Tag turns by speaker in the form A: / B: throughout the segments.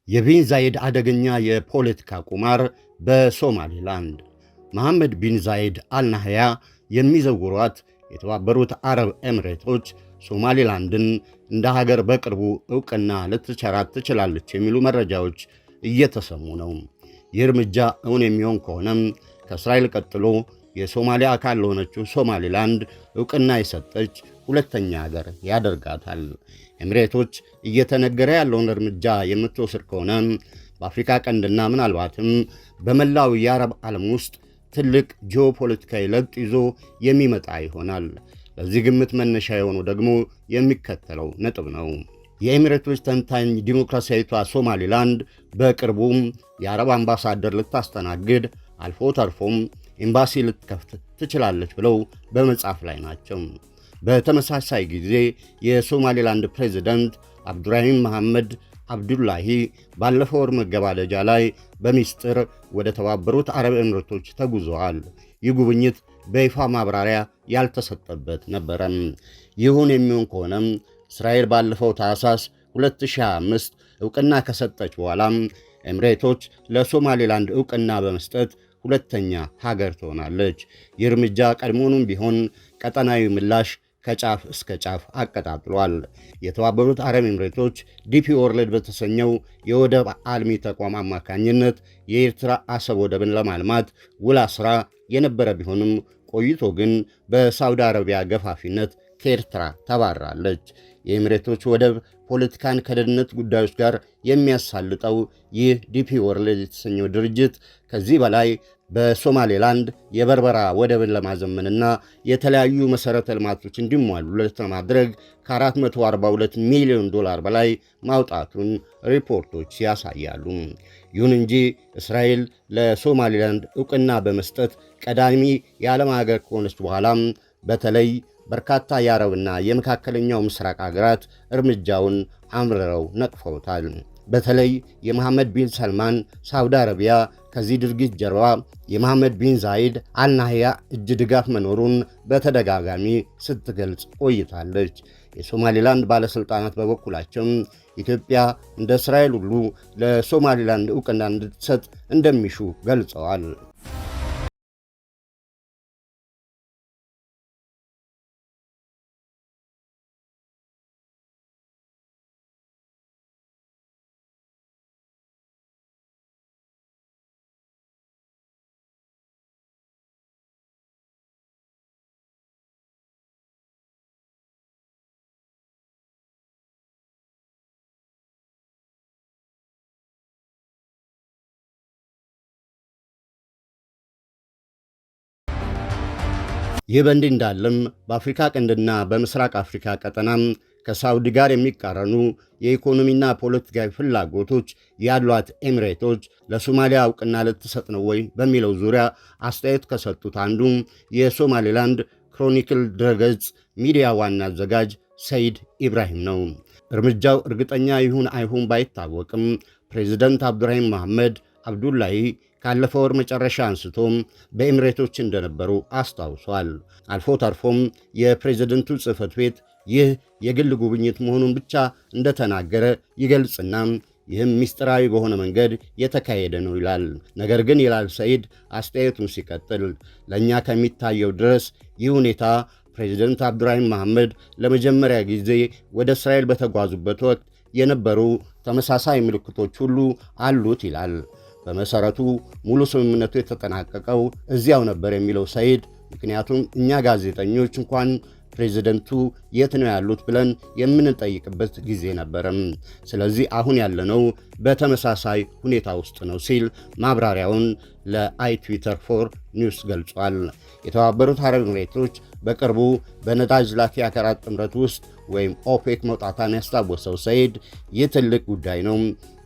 A: የቢን ዛይድ አደገኛ የፖለቲካ ቁማር በሶማሌላንድ። መሐመድ ቢን ዛይድ አልናህያ የሚዘውሯት የተባበሩት አረብ ኤምሬቶች ሶማሌላንድን እንደ ሀገር በቅርቡ ዕውቅና ልትቸራት ትችላለች የሚሉ መረጃዎች እየተሰሙ ነው። ይህ እርምጃ እውን የሚሆን ከሆነም ከእስራኤል ቀጥሎ የሶማሊያ አካል ለሆነችው ሶማሌላንድ ዕውቅና የሰጠች ሁለተኛ ሀገር ያደርጋታል። ኤምሬቶች እየተነገረ ያለውን እርምጃ የምትወስድ ከሆነ በአፍሪካ ቀንድና ምናልባትም በመላው የአረብ ዓለም ውስጥ ትልቅ ጂኦፖለቲካዊ ለውጥ ይዞ የሚመጣ ይሆናል። ለዚህ ግምት መነሻ የሆነው ደግሞ የሚከተለው ነጥብ ነው። የኤሚሬቶች ተንታኝ ዲሞክራሲያዊቷ ሶማሌላንድ በቅርቡም የአረብ አምባሳደር ልታስተናግድ አልፎ ተርፎም ኤምባሲ ልትከፍት ትችላለች ብለው በመጻፍ ላይ ናቸው። በተመሳሳይ ጊዜ የሶማሌላንድ ፕሬዝዳንት አብዱራሂም መሐመድ አብዱላሂ ባለፈው ወር መገባደጃ ላይ በሚስጥር ወደ ተባበሩት አረብ ኤሚሬቶች ተጉዘዋል። ይህ ጉብኝት በይፋ ማብራሪያ ያልተሰጠበት ነበረም። ይሁን የሚሆን ከሆነም እስራኤል ባለፈው ታህሳስ 2025 ዕውቅና ከሰጠች በኋላም ኤሚሬቶች ለሶማሌላንድ ዕውቅና በመስጠት ሁለተኛ ሀገር ትሆናለች። ይህ እርምጃ ቀድሞውንም ቢሆን ቀጠናዊ ምላሽ ከጫፍ እስከ ጫፍ አቀጣጥሏል። የተባበሩት አረብ ኤሚሬቶች ዲፒ ወርልድ በተሰኘው የወደብ አልሚ ተቋም አማካኝነት የኤርትራ አሰብ ወደብን ለማልማት ውል አስራ የነበረ ቢሆንም ቆይቶ ግን በሳውዲ አረቢያ ገፋፊነት ከኤርትራ ተባራለች። የኤሚሬቶች ወደብ ፖለቲካን ከደህንነት ጉዳዮች ጋር የሚያሳልጠው ይህ ዲፒ ወርልድ የተሰኘው ድርጅት ከዚህ በላይ በሶማሌላንድ የበርበራ ወደብን ለማዘመንና የተለያዩ መሠረተ ልማቶች እንዲሟሉለት ለማድረግ ከ442 ሚሊዮን ዶላር በላይ ማውጣቱን ሪፖርቶች ያሳያሉ። ይሁን እንጂ እስራኤል ለሶማሌላንድ ዕውቅና በመስጠት ቀዳሚ የዓለም ሀገር ከሆነች በኋላም በተለይ በርካታ የአረብና የመካከለኛው ምስራቅ ሀገራት እርምጃውን አምርረው ነቅፈውታል። በተለይ የመሐመድ ቢን ሰልማን ሳውዲ አረቢያ ከዚህ ድርጊት ጀርባ የመሐመድ ቢን ዛይድ አልናህያ እጅ ድጋፍ መኖሩን በተደጋጋሚ ስትገልጽ ቆይታለች። የሶማሌላንድ ባለሥልጣናት በበኩላቸው ኢትዮጵያ እንደ እስራኤል ሁሉ ለሶማሌላንድ ዕውቅና እንድትሰጥ እንደሚሹ ገልጸዋል። ይህ በእንዲህ እንዳለም በአፍሪካ ቀንድና በምስራቅ አፍሪካ ቀጠናም ከሳውዲ ጋር የሚቃረኑ የኢኮኖሚና ፖለቲካዊ ፍላጎቶች ያሏት ኤሚሬቶች ለሶማሊያ ዕውቅና ልትሰጥ ነው ወይ በሚለው ዙሪያ አስተያየት ከሰጡት አንዱ የሶማሌላንድ ክሮኒክል ድረገጽ ሚዲያ ዋና አዘጋጅ ሰይድ ኢብራሂም ነው። እርምጃው እርግጠኛ ይሁን አይሁን ባይታወቅም ፕሬዚደንት አብዱራሂም መሐመድ አብዱላሂ ካለፈው ወር መጨረሻ አንስቶም በኤሚሬቶች እንደነበሩ አስታውሷል። አልፎ ተርፎም የፕሬዝደንቱ ጽሕፈት ቤት ይህ የግል ጉብኝት መሆኑን ብቻ እንደተናገረ ይገልጽና ይህም ምስጢራዊ በሆነ መንገድ የተካሄደ ነው ይላል። ነገር ግን ይላል ሰይድ አስተያየቱን ሲቀጥል፣ ለእኛ ከሚታየው ድረስ ይህ ሁኔታ ፕሬዝደንት አብዱራሂም መሐመድ ለመጀመሪያ ጊዜ ወደ እስራኤል በተጓዙበት ወቅት የነበሩ ተመሳሳይ ምልክቶች ሁሉ አሉት ይላል። በመሰረቱ ሙሉ ስምምነቱ የተጠናቀቀው እዚያው ነበር የሚለው ሰይድ፣ ምክንያቱም እኛ ጋዜጠኞች እንኳን ፕሬዝደንቱ የት ነው ያሉት ብለን የምንጠይቅበት ጊዜ ነበረም። ስለዚህ አሁን ያለነው በተመሳሳይ ሁኔታ ውስጥ ነው ሲል ማብራሪያውን ለአይትዊተር ፎር ኒውስ ገልጿል። የተባበሩት አረብ ኤሚሬቶች በቅርቡ በነዳጅ ላኪ ሀገራት ጥምረት ውስጥ ወይም ኦፔክ መውጣቷን ያስታወሰው ሰይድ ይህ ትልቅ ጉዳይ ነው፣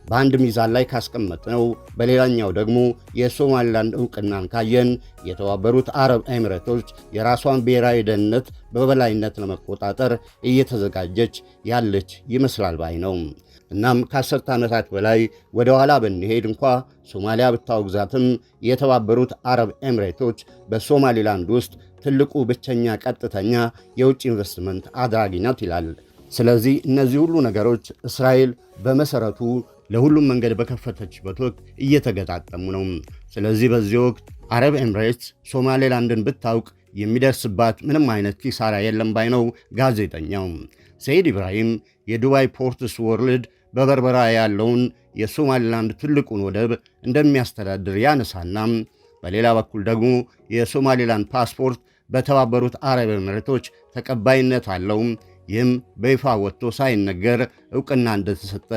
A: በአንድ ሚዛን ላይ ካስቀመጥነው በሌላኛው ደግሞ የሶማሊላንድ ዕውቅናን ካየን የተባበሩት አረብ ኤሚሬቶች የራሷን ብሔራዊ ደህንነት በበላይነት ለመቆጣጠር እየተዘጋጀች ያለች ይመስላል ባይ ነው። እናም ከ10 ዓመታት በላይ ወደ ኋላ ብንሄድ እንኳ ሶማሊያ ብታወግዛትም የተባበሩት አረብ ኤሚሬቶች በሶማሊላንድ ውስጥ ትልቁ ብቸኛ ቀጥተኛ የውጭ ኢንቨስትመንት አድራጊ ናት ይላል። ስለዚህ እነዚህ ሁሉ ነገሮች እስራኤል በመሰረቱ ለሁሉም መንገድ በከፈተችበት ወቅት እየተገጣጠሙ ነው። ስለዚህ በዚህ ወቅት አረብ ኤምሬትስ ሶማሌላንድን ብታውቅ የሚደርስባት ምንም አይነት ኪሳራ የለም ባይ ነው ጋዜጠኛው። ሰይድ ኢብራሂም የዱባይ ፖርትስ ወርልድ በበርበራ ያለውን የሶማሌላንድ ትልቁን ወደብ እንደሚያስተዳድር ያነሳና በሌላ በኩል ደግሞ የሶማሌላንድ ፓስፖርት በተባበሩት አረብ ኤምሬቶች ተቀባይነት አለው። ይህም በይፋ ወጥቶ ሳይነገር ዕውቅና እንደተሰጠ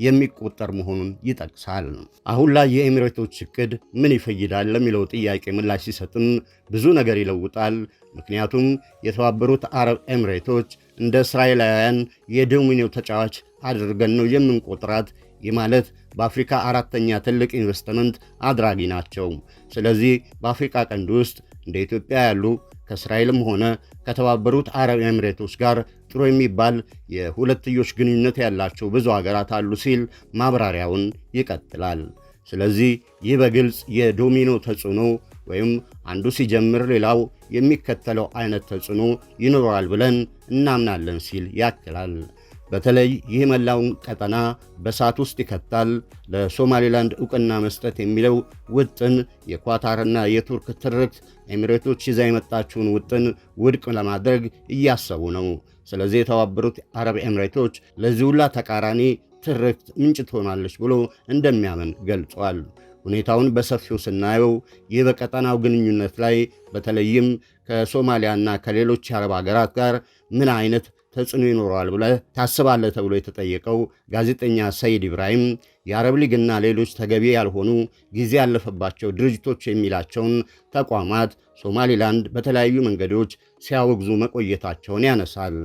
A: የሚቆጠር መሆኑን ይጠቅሳል። አሁን ላይ የኤሚሬቶች ዕቅድ ምን ይፈይዳል ለሚለው ጥያቄ ምላሽ ሲሰጥም ብዙ ነገር ይለውጣል። ምክንያቱም የተባበሩት አረብ ኤሚሬቶች እንደ እስራኤላውያን የዶሚኖ ተጫዋች አድርገን ነው የምንቆጥራት። ይህ ማለት በአፍሪካ አራተኛ ትልቅ ኢንቨስትመንት አድራጊ ናቸው። ስለዚህ በአፍሪካ ቀንድ ውስጥ እንደ ኢትዮጵያ ያሉ ከእስራኤልም ሆነ ከተባበሩት አረብ ኤሚሬቶች ጋር ጥሩ የሚባል የሁለትዮሽ ግንኙነት ያላቸው ብዙ ሀገራት አሉ ሲል ማብራሪያውን ይቀጥላል። ስለዚህ ይህ በግልጽ የዶሚኖ ተጽዕኖ ወይም አንዱ ሲጀምር ሌላው የሚከተለው አይነት ተጽዕኖ ይኖረዋል ብለን እናምናለን ሲል ያክላል። በተለይ ይህ መላውን ቀጠና በእሳት ውስጥ ይከታል። ለሶማሌላንድ ዕውቅና መስጠት የሚለው ውጥን የኳታርና የቱርክ ትርክት ኤሚሬቶች ይዛ የመጣችውን ውጥን ውድቅ ለማድረግ እያሰቡ ነው። ስለዚህ የተባበሩት አረብ ኤሚሬቶች ለዚህ ሁላ ተቃራኒ ትርክት ምንጭ ትሆናለች ብሎ እንደሚያምን ገልጿል። ሁኔታውን በሰፊው ስናየው ይህ በቀጠናው ግንኙነት ላይ በተለይም ከሶማሊያና ከሌሎች የአረብ ሀገራት ጋር ምን አይነት ተጽዕኖ ይኖረዋል ብለህ ታስባለህ ተብሎ የተጠየቀው ጋዜጠኛ ሰይድ ኢብራሂም የአረብ ሊግና ሌሎች ተገቢ ያልሆኑ ጊዜ ያለፈባቸው ድርጅቶች የሚላቸውን ተቋማት ሶማሊላንድ በተለያዩ መንገዶች ሲያወግዙ መቆየታቸውን ያነሳል።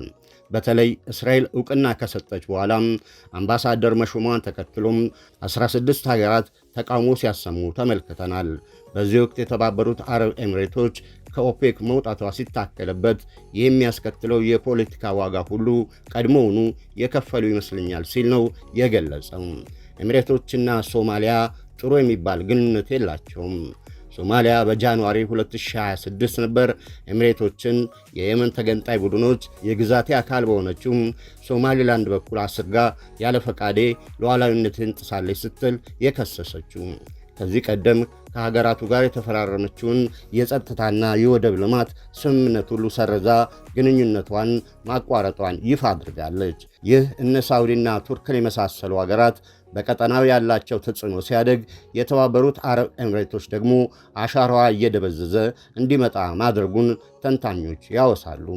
A: በተለይ እስራኤል ዕውቅና ከሰጠች በኋላም አምባሳደር መሾሟን ተከትሎም 16 ሀገራት ተቃውሞ ሲያሰሙ ተመልክተናል። በዚህ ወቅት የተባበሩት አረብ ኤሚሬቶች ከኦፔክ መውጣቷ ሲታከልበት የሚያስከትለው የፖለቲካ ዋጋ ሁሉ ቀድሞውኑ የከፈሉ ይመስለኛል ሲል ነው የገለጸው። ኤሚሬቶችና ሶማሊያ ጥሩ የሚባል ግንኙነት የላቸውም። ሶማሊያ በጃንዋሪ 2026 ነበር ኤሚሬቶችን የየመን ተገንጣይ ቡድኖች የግዛቴ አካል በሆነችው ሶማሊላንድ በኩል አስርጋ ያለ ፈቃዴ ሉዓላዊነትን ጥሳለች ስትል የከሰሰችው። ከዚህ ቀደም ከሀገራቱ ጋር የተፈራረመችውን የጸጥታና የወደብ ልማት ስምምነት ሁሉ ሰርዛ ግንኙነቷን ማቋረጧን ይፋ አድርጋለች። ይህ እነ ሳውዲና ቱርክን የመሳሰሉ ሀገራት በቀጠናው ያላቸው ተጽዕኖ ሲያደግ የተባበሩት አረብ ኤሚሬቶች ደግሞ አሻራዋ እየደበዘዘ እንዲመጣ ማድረጉን ተንታኞች ያወሳሉ።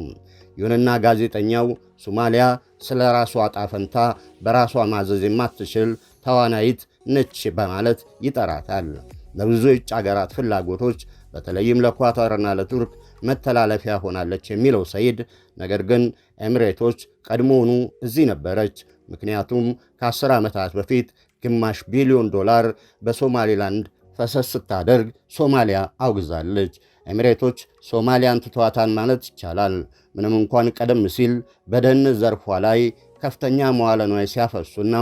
A: ይሁንና ጋዜጠኛው ሶማሊያ ስለ ራሷ ዕጣ ፈንታ በራሷ ማዘዝ የማትችል ተዋናይት ነች በማለት ይጠራታል። ለብዙ የውጭ አገራት ፍላጎቶች በተለይም ለኳታርና ለቱርክ መተላለፊያ ሆናለች የሚለው ሰይድ፣ ነገር ግን ኤሚሬቶች ቀድሞውኑ እዚህ ነበረች። ምክንያቱም ከ10 ዓመታት በፊት ግማሽ ቢሊዮን $1 በሶማሌላንድ ፈሰስ ስታደርግ ሶማሊያ አውግዛለች። ኤሚሬቶች ሶማሊያን ትተዋታን ማለት ይቻላል። ምንም እንኳን ቀደም ሲል በደህንነት ዘርፏ ላይ ከፍተኛ መዋለ ንዋይ ሲያፈሱና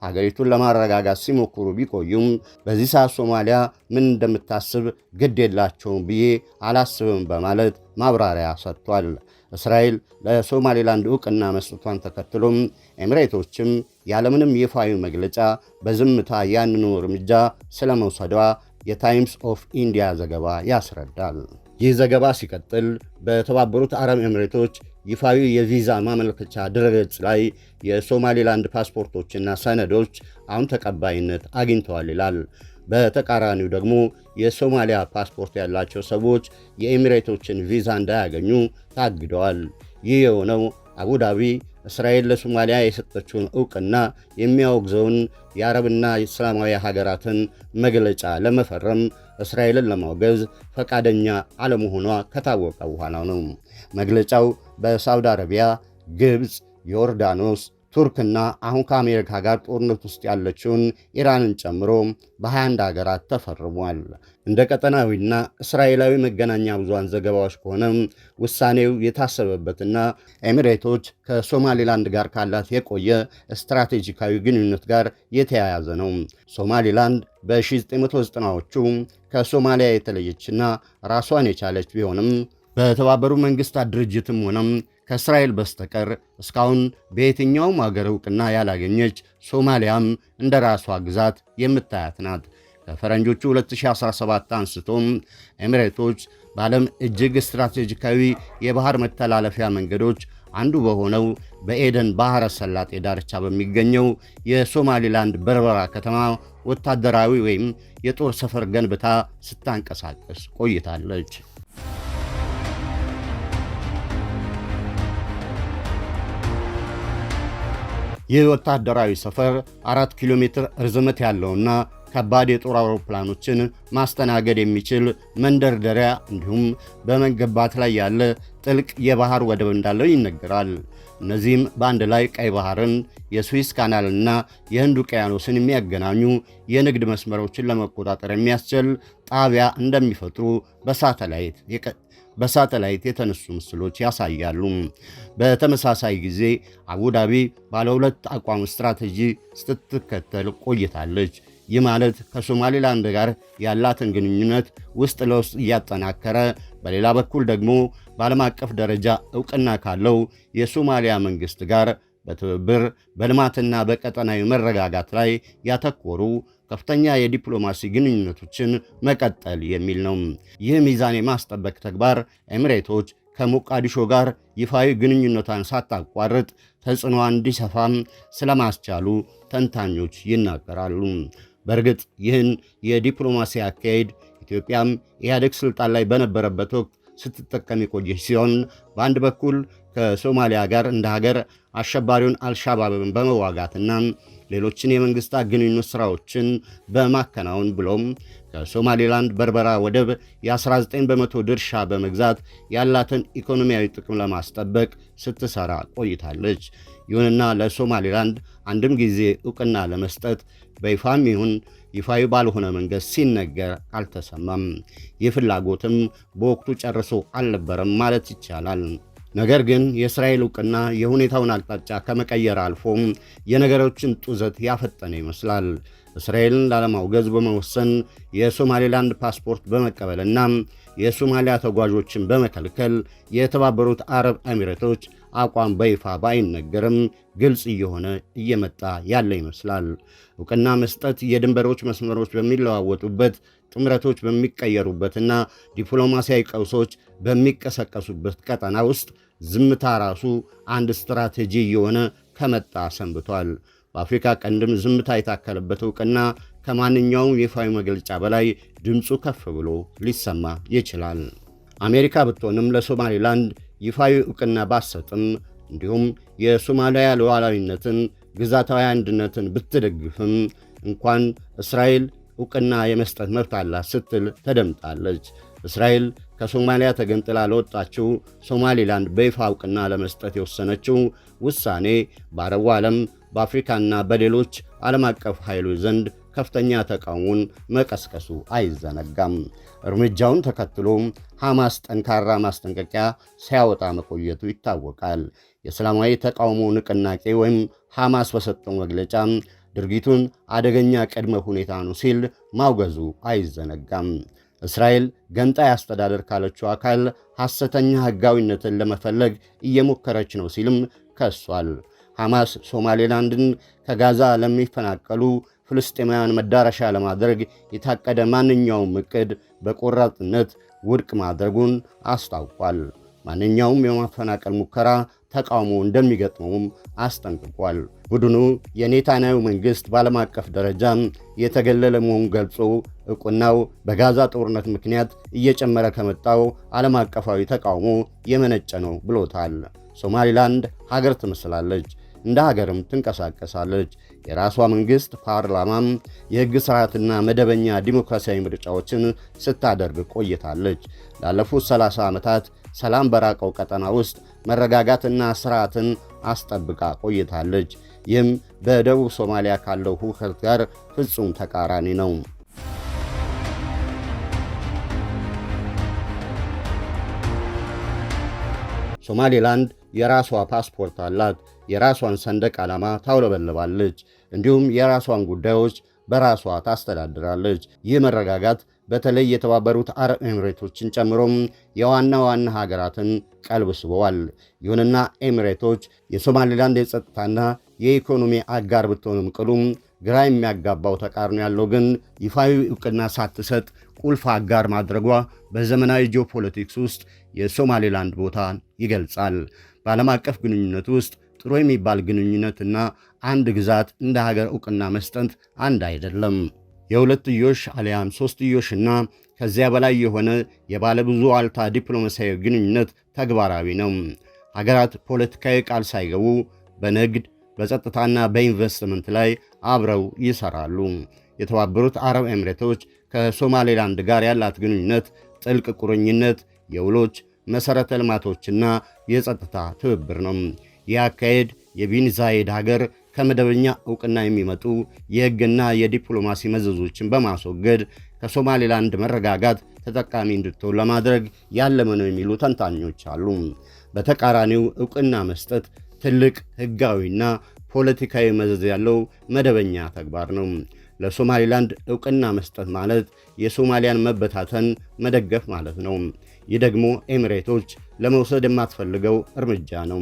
A: ሀገሪቱን ለማረጋጋት ሲሞክሩ ቢቆዩም በዚህ ሰዓት ሶማሊያ ምን እንደምታስብ ግድ የላቸውም ብዬ አላስብም በማለት ማብራሪያ ሰጥቷል። እስራኤል ለሶማሌላንድ ዕውቅና መስጠቷን ተከትሎም ኤሚሬቶችም ያለምንም ይፋዊ መግለጫ በዝምታ ያንኑ እርምጃ ስለመውሰዷ የታይምስ ኦፍ ኢንዲያ ዘገባ ያስረዳል። ይህ ዘገባ ሲቀጥል በተባበሩት አረብ ኤሚሬቶች ይፋዊ የቪዛ ማመልከቻ ድረገጽ ላይ የሶማሌላንድ ፓስፖርቶችና ሰነዶች አሁን ተቀባይነት አግኝተዋል ይላል። በተቃራኒው ደግሞ የሶማሊያ ፓስፖርት ያላቸው ሰዎች የኤሚሬቶችን ቪዛ እንዳያገኙ ታግደዋል። ይህ የሆነው አቡዳቢ እስራኤል ለሶማሊያ የሰጠችውን ዕውቅና የሚያወግዘውን የአረብና እስላማዊ ሀገራትን መግለጫ ለመፈረም እስራኤልን ለማውገዝ ፈቃደኛ አለመሆኗ ከታወቀ በኋላ ነው። መግለጫው በሳውዲ አረቢያ፣ ግብፅ፣ ዮርዳኖስ፣ ቱርክና አሁን ከአሜሪካ ጋር ጦርነት ውስጥ ያለችውን ኢራንን ጨምሮ በ21 ሀገራት ተፈርሟል። እንደ ቀጠናዊና እስራኤላዊ መገናኛ ብዙሃን ዘገባዎች ከሆነ ውሳኔው የታሰበበትና ኤሚሬቶች ከሶማሌላንድ ጋር ካላት የቆየ ስትራቴጂካዊ ግንኙነት ጋር የተያያዘ ነው። ሶማሌላንድ በ1990ዎቹ ከሶማሊያ የተለየችና ራሷን የቻለች ቢሆንም በተባበሩት መንግስታት ድርጅትም ሆነም ከእስራኤል በስተቀር እስካሁን በየትኛውም አገር ዕውቅና ያላገኘች ሶማሊያም እንደ ራሷ ግዛት የምታያት ናት። ከፈረንጆቹ 2017 አንስቶም ኤሚሬቶች በዓለም እጅግ ስትራቴጂካዊ የባህር መተላለፊያ መንገዶች አንዱ በሆነው በኤደን ባህረ ሰላጤ ዳርቻ በሚገኘው የሶማሊላንድ በርበራ ከተማ ወታደራዊ ወይም የጦር ሰፈር ገንብታ ስታንቀሳቀስ ቆይታለች። ይህ ወታደራዊ ሰፈር 4 ኪሎ ሜትር ርዝመት ያለውና ከባድ የጦር አውሮፕላኖችን ማስተናገድ የሚችል መንደርደሪያ እንዲሁም በመገንባት ላይ ያለ ጥልቅ የባህር ወደብ እንዳለው ይነገራል። እነዚህም በአንድ ላይ ቀይ ባህርን፣ የስዊስ ካናልና የህንድ ውቅያኖስን የሚያገናኙ የንግድ መስመሮችን ለመቆጣጠር የሚያስችል ጣቢያ እንደሚፈጥሩ በሳተላይት የተነሱ ምስሎች ያሳያሉ። በተመሳሳይ ጊዜ አቡዳቢ ባለ ሁለት አቋም ስትራቴጂ ስትከተል ቆይታለች። ይህ ማለት ከሶማሌላንድ ጋር ያላትን ግንኙነት ውስጥ ለውስጥ እያጠናከረ፣ በሌላ በኩል ደግሞ በዓለም አቀፍ ደረጃ ዕውቅና ካለው የሶማሊያ መንግሥት ጋር በትብብር በልማትና በቀጠናዊ መረጋጋት ላይ ያተኮሩ ከፍተኛ የዲፕሎማሲ ግንኙነቶችን መቀጠል የሚል ነው። ይህ ሚዛን የማስጠበቅ ተግባር ኤሚሬቶች ከሞቃዲሾ ጋር ይፋዊ ግንኙነቷን ሳታቋርጥ ተጽዕኖ እንዲሰፋም ስለማስቻሉ ተንታኞች ይናገራሉ። በእርግጥ ይህን የዲፕሎማሲ አካሄድ ኢትዮጵያም ኢህአዴግ ስልጣን ላይ በነበረበት ወቅት ስትጠቀም የቆየች ሲሆን በአንድ በኩል ከሶማሊያ ጋር እንደ ሀገር አሸባሪውን አልሻባብን በመዋጋትና ሌሎችን የመንግስታት ግንኙነት ሥራዎችን በማከናወን ብሎም ከሶማሌላንድ በርበራ ወደብ የ19 በመቶ ድርሻ በመግዛት ያላትን ኢኮኖሚያዊ ጥቅም ለማስጠበቅ ስትሰራ ቆይታለች። ይሁንና ለሶማሌላንድ አንድም ጊዜ ዕውቅና ለመስጠት በይፋም ይሁን ይፋዊ ባልሆነ መንገድ ሲነገር አልተሰማም። ይህ ፍላጎትም በወቅቱ ጨርሶ አልነበረም ማለት ይቻላል። ነገር ግን የእስራኤል ዕውቅና የሁኔታውን አቅጣጫ ከመቀየር አልፎም የነገሮችን ጡዘት ያፈጠነ ይመስላል። እስራኤልን ላለማውገዝ በመወሰን የሶማሌላንድ ፓስፖርት በመቀበልና የሶማሊያ ተጓዦችን በመከልከል የተባበሩት አረብ ኤሚሬቶች አቋም በይፋ ባይነገርም ግልጽ እየሆነ እየመጣ ያለ ይመስላል። ዕውቅና መስጠት የድንበሮች መስመሮች በሚለዋወጡበት፣ ጥምረቶች በሚቀየሩበትና ዲፕሎማሲያዊ ቀውሶች በሚቀሰቀሱበት ቀጠና ውስጥ ዝምታ ራሱ አንድ ስትራቴጂ እየሆነ ከመጣ ሰንብቷል። በአፍሪካ ቀንድም ዝምታ የታከለበት ዕውቅና ከማንኛውም ይፋዊ መግለጫ በላይ ድምፁ ከፍ ብሎ ሊሰማ ይችላል። አሜሪካ ብትሆንም ለሶማሌላንድ ይፋዊ ዕውቅና ባትሰጥም እንዲሁም የሶማሊያ ሉዓላዊነትን፣ ግዛታዊ አንድነትን ብትደግፍም እንኳን እስራኤል ዕውቅና የመስጠት መብት አላት ስትል ተደምጣለች። እስራኤል ከሶማሊያ ተገንጥላ ለወጣችው ሶማሌላንድ በይፋ ዕውቅና ለመስጠት የወሰነችው ውሳኔ በአረቡ ዓለም በአፍሪካና በሌሎች ዓለም አቀፍ ኃይሎች ዘንድ ከፍተኛ ተቃውሞን መቀስቀሱ አይዘነጋም። እርምጃውን ተከትሎ ሐማስ ጠንካራ ማስጠንቀቂያ ሲያወጣ መቆየቱ ይታወቃል። የእስላማዊ ተቃውሞ ንቅናቄ ወይም ሐማስ በሰጠው መግለጫ ድርጊቱን አደገኛ ቅድመ ሁኔታ ነው ሲል ማውገዙ አይዘነጋም። እስራኤል ገንጣይ አስተዳደር ካለችው አካል ሐሰተኛ ሕጋዊነትን ለመፈለግ እየሞከረች ነው ሲልም ከሷል። ሐማስ ሶማሌላንድን ከጋዛ ለሚፈናቀሉ ፍልስጤማውያን መዳረሻ ለማድረግ የታቀደ ማንኛውም ዕቅድ በቆራጥነት ውድቅ ማድረጉን አስታውቋል። ማንኛውም የማፈናቀል ሙከራ ተቃውሞ እንደሚገጥመውም አስጠንቅቋል። ቡድኑ የኔታንያሁ መንግሥት በዓለም አቀፍ ደረጃ የተገለለ መሆኑን ገልጾ ዕውቅናው በጋዛ ጦርነት ምክንያት እየጨመረ ከመጣው ዓለም አቀፋዊ ተቃውሞ የመነጨ ነው ብሎታል። ሶማሊላንድ ሀገር ትመስላለች፣ እንደ ሀገርም ትንቀሳቀሳለች። የራሷ መንግሥት፣ ፓርላማም፣ የሕግ ሥርዓትና መደበኛ ዲሞክራሲያዊ ምርጫዎችን ስታደርግ ቆይታለች። ላለፉት 30 ዓመታት ሰላም በራቀው ቀጠና ውስጥ መረጋጋትና ሥርዓትን አስጠብቃ ቆይታለች። ይህም በደቡብ ሶማሊያ ካለው ሁከት ጋር ፍጹም ተቃራኒ ነው። ሶማሌላንድ የራሷ ፓስፖርት አላት። የራሷን ሰንደቅ ዓላማ ታውለበልባለች። እንዲሁም የራሷን ጉዳዮች በራሷ ታስተዳድራለች። ይህ መረጋጋት በተለይ የተባበሩት አረብ ኤሚሬቶችን ጨምሮም የዋና ዋና ሀገራትን ቀልብ ስበዋል። ይሁንና ኤሚሬቶች የሶማሌላንድ የጸጥታና የኢኮኖሚ አጋር ብትሆንም ቅሉም ግራ የሚያጋባው ተቃርኖ ያለው ግን ይፋዊ ዕውቅና ሳትሰጥ ቁልፍ አጋር ማድረጓ በዘመናዊ ጂኦፖለቲክስ ውስጥ የሶማሌላንድ ቦታን ይገልጻል። በዓለም አቀፍ ግንኙነት ውስጥ ጥሩ የሚባል ግንኙነትና አንድ ግዛት እንደ ሀገር ዕውቅና መስጠት አንድ አይደለም። የሁለትዮሽ አሊያም ሶስትዮሽና ከዚያ በላይ የሆነ የባለብዙ ዋልታ ዲፕሎማሲያዊ ግንኙነት ተግባራዊ ነው። ሀገራት ፖለቲካዊ ቃል ሳይገቡ በንግድ በጸጥታና በኢንቨስትመንት ላይ አብረው ይሰራሉ። የተባበሩት አረብ ኤሚሬቶች ከሶማሌላንድ ጋር ያላት ግንኙነት ጥልቅ ቁርኝነት፣ የውሎች መሠረተ ልማቶችና የጸጥታ ትብብር ነው። ይህ አካሄድ የቢን ዛይድ ሀገር ከመደበኛ ዕውቅና የሚመጡ የሕግና የዲፕሎማሲ መዘዞችን በማስወገድ ከሶማሌላንድ መረጋጋት ተጠቃሚ እንድትሆን ለማድረግ ያለመ ነው የሚሉ ተንታኞች አሉ። በተቃራኒው ዕውቅና መስጠት ትልቅ ሕጋዊና ፖለቲካዊ መዘዝ ያለው መደበኛ ተግባር ነው። ለሶማሌላንድ ዕውቅና መስጠት ማለት የሶማሊያን መበታተን መደገፍ ማለት ነው። ይህ ደግሞ ኤሚሬቶች ለመውሰድ የማትፈልገው እርምጃ ነው።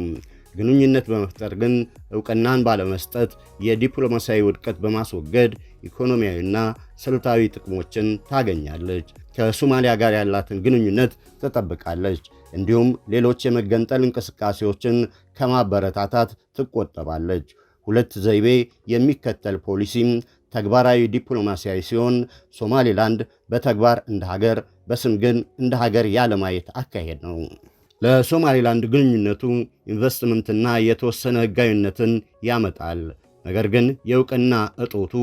A: ግንኙነት በመፍጠር ግን ዕውቅናን ባለመስጠት የዲፕሎማሲያዊ ውድቀት በማስወገድ ኢኮኖሚያዊና ስልታዊ ጥቅሞችን ታገኛለች። ከሶማሊያ ጋር ያላትን ግንኙነት ትጠብቃለች። እንዲሁም ሌሎች የመገንጠል እንቅስቃሴዎችን ከማበረታታት ትቆጠባለች። ሁለት ዘይቤ የሚከተል ፖሊሲም ተግባራዊ ዲፕሎማሲያዊ ሲሆን ሶማሌላንድ በተግባር እንደ ሀገር፣ በስም ግን እንደ ሀገር ያለማየት አካሄድ ነው። ለሶማሌላንድ ግንኙነቱ ኢንቨስትመንትና የተወሰነ ሕጋዊነትን ያመጣል። ነገር ግን የዕውቅና እጦቱ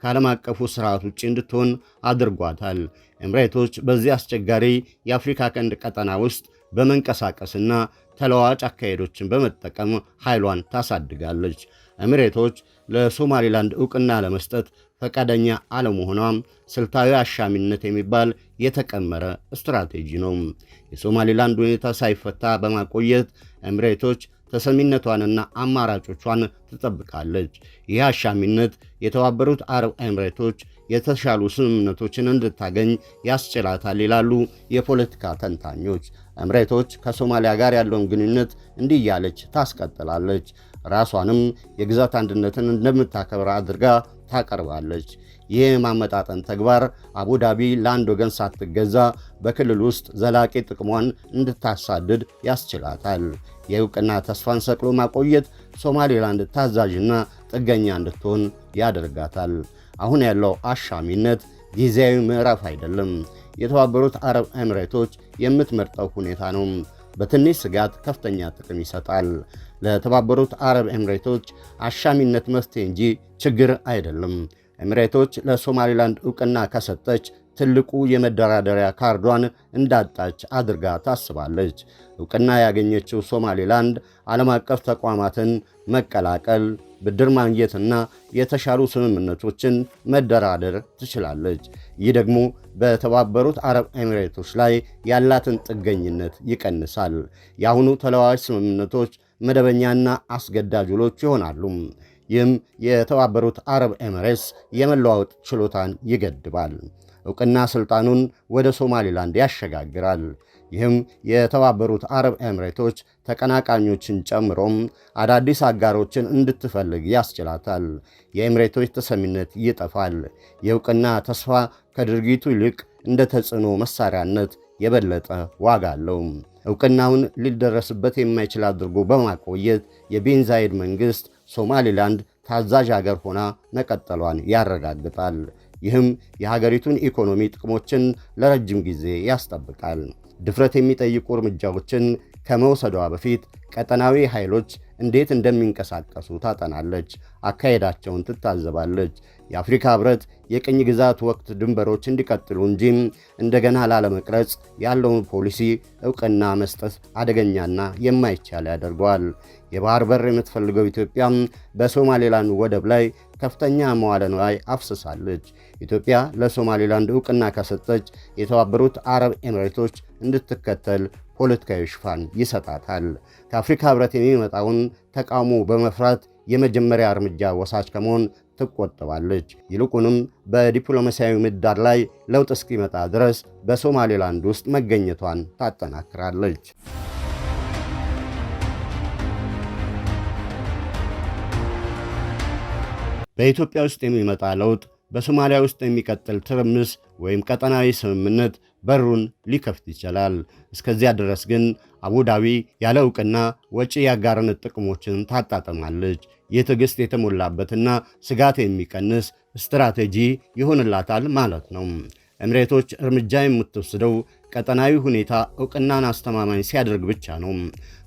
A: ከዓለም አቀፉ ስርዓት ውጭ እንድትሆን አድርጓታል። ኤሚሬቶች በዚህ አስቸጋሪ የአፍሪካ ቀንድ ቀጠና ውስጥ በመንቀሳቀስና ተለዋዋጭ አካሄዶችን በመጠቀም ኃይሏን ታሳድጋለች። ኤሚሬቶች ለሶማሌላንድ ዕውቅና ለመስጠት ፈቃደኛ አለመሆኗም ስልታዊ አሻሚነት የሚባል የተቀመረ ስትራቴጂ ነው። የሶማሌላንድ ሁኔታ ሳይፈታ በማቆየት ኤሚሬቶች ተሰሚነቷንና አማራጮቿን ትጠብቃለች። ይህ አሻሚነት የተባበሩት አረብ ኤሚሬቶች የተሻሉ ስምምነቶችን እንድታገኝ ያስችላታል ይላሉ የፖለቲካ ተንታኞች። ኤሚሬቶች ከሶማሊያ ጋር ያለውን ግንኙነት እንዲህ እያለች ታስቀጥላለች። ራሷንም የግዛት አንድነትን እንደምታከብር አድርጋ ታቀርባለች። ይህ የማመጣጠን ተግባር አቡዳቢ ለአንድ ወገን ሳትገዛ በክልል ውስጥ ዘላቂ ጥቅሟን እንድታሳድድ ያስችላታል። የዕውቅና ተስፋን ሰቅሎ ማቆየት ሶማሌላንድ ታዛዥና ጥገኛ እንድትሆን ያደርጋታል። አሁን ያለው አሻሚነት ጊዜያዊ ምዕራፍ አይደለም። የተባበሩት አረብ ኤሚሬቶች የምትመርጠው ሁኔታ ነው። በትንሽ ስጋት ከፍተኛ ጥቅም ይሰጣል። ለተባበሩት አረብ ኤሚሬቶች አሻሚነት መፍትሄ እንጂ ችግር አይደለም። ኤሚሬቶች ለሶማሌላንድ ዕውቅና ከሰጠች ትልቁ የመደራደሪያ ካርዷን እንዳጣች አድርጋ ታስባለች። ዕውቅና ያገኘችው ሶማሌላንድ ዓለም አቀፍ ተቋማትን መቀላቀል፣ ብድር ማግኘትና የተሻሉ ስምምነቶችን መደራደር ትችላለች። ይህ ደግሞ በተባበሩት አረብ ኤሚሬቶች ላይ ያላትን ጥገኝነት ይቀንሳል። የአሁኑ ተለዋዋጭ ስምምነቶች መደበኛና አስገዳጅ ውሎች ይሆናሉ። ይህም የተባበሩት አረብ ኤሚሬትስ የመለዋወጥ ችሎታን ይገድባል። ዕውቅና ሥልጣኑን ወደ ሶማሌላንድ ያሸጋግራል። ይህም የተባበሩት አረብ ኤሚሬቶች ተቀናቃኞችን ጨምሮም አዳዲስ አጋሮችን እንድትፈልግ ያስችላታል። የኤሚሬቶች ተሰሚነት ይጠፋል። የዕውቅና ተስፋ ከድርጊቱ ይልቅ እንደ ተጽዕኖ መሳሪያነት የበለጠ ዋጋ አለው። ዕውቅናውን ሊደረስበት የማይችል አድርጎ በማቆየት የቢን ዛይድ መንግሥት ሶማሌላንድ ታዛዥ አገር ሆና መቀጠሏን ያረጋግጣል። ይህም የሀገሪቱን ኢኮኖሚ ጥቅሞችን ለረጅም ጊዜ ያስጠብቃል። ድፍረት የሚጠይቁ እርምጃዎችን ከመውሰዷ በፊት ቀጠናዊ ኃይሎች እንዴት እንደሚንቀሳቀሱ ታጠናለች፣ አካሄዳቸውን ትታዘባለች። የአፍሪካ ሕብረት የቅኝ ግዛት ወቅት ድንበሮች እንዲቀጥሉ እንጂ እንደገና ላለመቅረጽ ያለውን ፖሊሲ ዕውቅና መስጠት አደገኛና የማይቻል ያደርገዋል። የባህር በር የምትፈልገው ኢትዮጵያ በሶማሌላንድ ወደብ ላይ ከፍተኛ መዋለ ንዋይ አፍስሳለች። ኢትዮጵያ ለሶማሌላንድ ዕውቅና ከሰጠች የተባበሩት አረብ ኤሚሬቶች እንድትከተል ፖለቲካዊ ሽፋን ይሰጣታል። ከአፍሪካ ሕብረት የሚመጣውን ተቃውሞ በመፍራት የመጀመሪያ እርምጃ ወሳጅ ከመሆን ትቆጠባለች። ይልቁንም በዲፕሎማሲያዊ ምህዳር ላይ ለውጥ እስኪመጣ ድረስ በሶማሌላንድ ውስጥ መገኘቷን ታጠናክራለች። በኢትዮጵያ ውስጥ የሚመጣ ለውጥ በሶማሊያ ውስጥ የሚቀጥል ትርምስ ወይም ቀጠናዊ ስምምነት በሩን ሊከፍት ይችላል። እስከዚያ ድረስ ግን አቡዳቢ ያለ ዕውቅና ወጪ የአጋርነት ጥቅሞችን ታጣጥማለች። ይህ ትዕግሥት የተሞላበትና ስጋት የሚቀንስ ስትራቴጂ ይሆንላታል ማለት ነው። ኤምሬቶች እርምጃ የምትወስደው ቀጠናዊ ሁኔታ ዕውቅናን አስተማማኝ ሲያደርግ ብቻ ነው።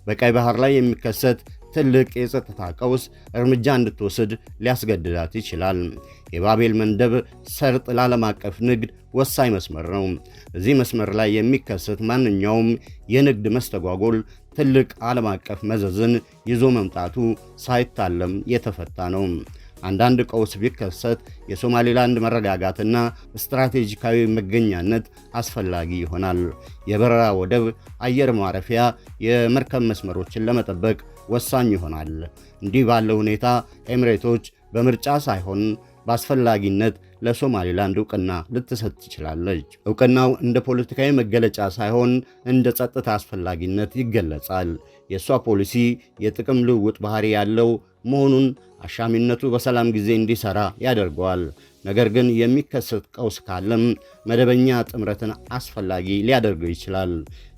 A: በቀይ ባህር ላይ የሚከሰት ትልቅ የጸጥታ ቀውስ እርምጃ እንድትወስድ ሊያስገድዳት ይችላል። የባቤል መንደብ ሰርጥ ለዓለም አቀፍ ንግድ ወሳኝ መስመር ነው። እዚህ መስመር ላይ የሚከሰት ማንኛውም የንግድ መስተጓጎል ትልቅ ዓለም አቀፍ መዘዝን ይዞ መምጣቱ ሳይታለም የተፈታ ነው። አንዳንድ ቀውስ ቢከሰት የሶማሌላንድ መረጋጋትና ስትራቴጂካዊ መገኛነት አስፈላጊ ይሆናል። የበረራ ወደብ፣ አየር ማረፊያ፣ የመርከብ መስመሮችን ለመጠበቅ ወሳኝ ይሆናል። እንዲህ ባለው ሁኔታ ኤምሬቶች በምርጫ ሳይሆን በአስፈላጊነት ለሶማሌላንድ ዕውቅና ልትሰጥ ትችላለች። ዕውቅናው እንደ ፖለቲካዊ መገለጫ ሳይሆን እንደ ጸጥታ አስፈላጊነት ይገለጻል። የእሷ ፖሊሲ የጥቅም ልውውጥ ባህሪ ያለው መሆኑን አሻሚነቱ በሰላም ጊዜ እንዲሰራ ያደርገዋል። ነገር ግን የሚከሰት ቀውስ ካለም መደበኛ ጥምረትን አስፈላጊ ሊያደርገው ይችላል።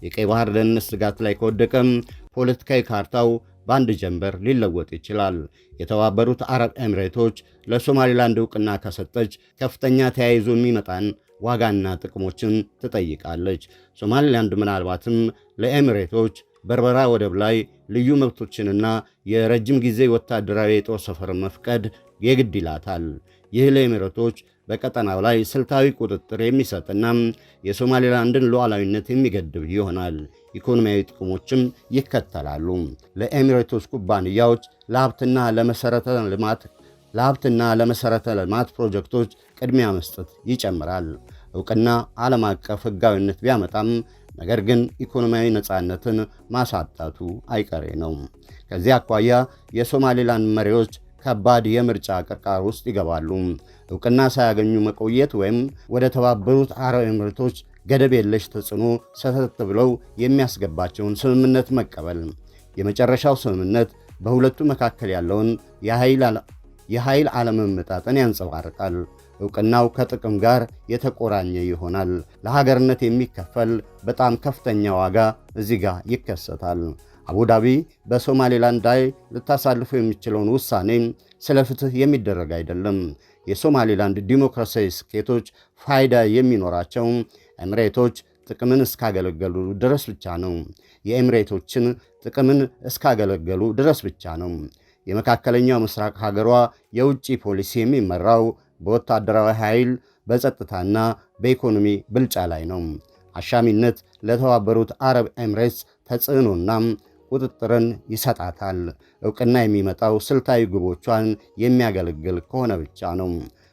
A: የቀይ ባህር ደህንነት ስጋት ላይ ከወደቀም ፖለቲካዊ ካርታው በአንድ ጀንበር ሊለወጥ ይችላል። የተባበሩት አረብ ኤምሬቶች ለሶማሌላንድ ዕውቅና ከሰጠች ከፍተኛ ተያይዞ የሚመጣን ዋጋና ጥቅሞችን ትጠይቃለች። ሶማሌላንድ ምናልባትም ለኤምሬቶች በርበራ ወደብ ላይ ልዩ መብቶችንና የረጅም ጊዜ ወታደራዊ የጦር ሰፈር መፍቀድ የግድ ይላታል። ይህ ለኤምሬቶች በቀጠናው ላይ ስልታዊ ቁጥጥር የሚሰጥና የሶማሌላንድን ሉዓላዊነት የሚገድብ ይሆናል። ኢኮኖሚያዊ ጥቅሞችም ይከተላሉ። ለኤሚሬቶስ ኩባንያዎች ለሀብትና ለመሰረተ ልማት ፕሮጀክቶች ቅድሚያ መስጠት ይጨምራል። ዕውቅና ዓለም አቀፍ ሕጋዊነት ቢያመጣም ነገር ግን ኢኮኖሚያዊ ነፃነትን ማሳጣቱ አይቀሬ ነው። ከዚህ አኳያ የሶማሌላንድ መሪዎች ከባድ የምርጫ ቅርቃር ውስጥ ይገባሉ። ዕውቅና ሳያገኙ መቆየት ወይም ወደ ተባበሩት አረብ ኤምሬቶች ገደብ የለሽ ተጽዕኖ ሰተት ብለው የሚያስገባቸውን ስምምነት መቀበል። የመጨረሻው ስምምነት በሁለቱ መካከል ያለውን የኃይል አለመመጣጠን ያንጸባርቃል። ዕውቅናው ከጥቅም ጋር የተቆራኘ ይሆናል። ለሀገርነት የሚከፈል በጣም ከፍተኛ ዋጋ እዚህ ጋር ይከሰታል። አቡዳቢ በሶማሌላንድ ላይ ልታሳልፈው የሚችለውን ውሳኔ ስለ ፍትህ የሚደረግ አይደለም። የሶማሌላንድ ዲሞክራሲያዊ ስኬቶች ፋይዳ የሚኖራቸው ኤምሬቶች ጥቅምን እስካገለገሉ ድረስ ብቻ ነው። የኤምሬቶችን ጥቅምን እስካገለገሉ ድረስ ብቻ ነው። የመካከለኛው ምስራቅ ሀገሯ የውጭ ፖሊሲ የሚመራው በወታደራዊ ኃይል፣ በጸጥታና በኢኮኖሚ ብልጫ ላይ ነው። አሻሚነት ለተባበሩት አረብ ኤምሬትስ ተጽዕኖና ቁጥጥርን ይሰጣታል። ዕውቅና የሚመጣው ስልታዊ ግቦቿን የሚያገለግል ከሆነ ብቻ ነው።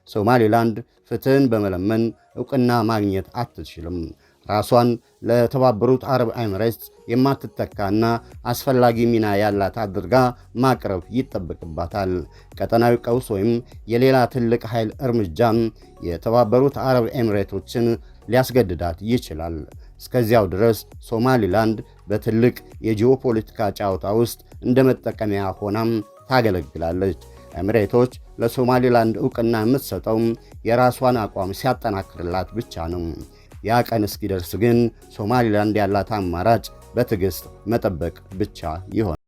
A: ሶማሌላንድ ፍትህን በመለመን ዕውቅና ማግኘት አትችልም። ራሷን ለተባበሩት አረብ ኤምሬትስ የማትተካና አስፈላጊ ሚና ያላት አድርጋ ማቅረብ ይጠበቅባታል። ቀጠናዊ ቀውስ ወይም የሌላ ትልቅ ኃይል እርምጃም የተባበሩት አረብ ኤምሬቶችን ሊያስገድዳት ይችላል። እስከዚያው ድረስ ሶማሊላንድ በትልቅ የጂኦፖለቲካ ጨዋታ ውስጥ እንደ መጠቀሚያ ሆናም ታገለግላለች። ኤምሬቶች ለሶማሊላንድ ዕውቅና የምትሰጠው የራሷን አቋም ሲያጠናክርላት ብቻ ነው። ያ ቀን እስኪደርስ ግን ሶማሊላንድ ያላት አማራጭ በትዕግሥት መጠበቅ ብቻ ይሆናል።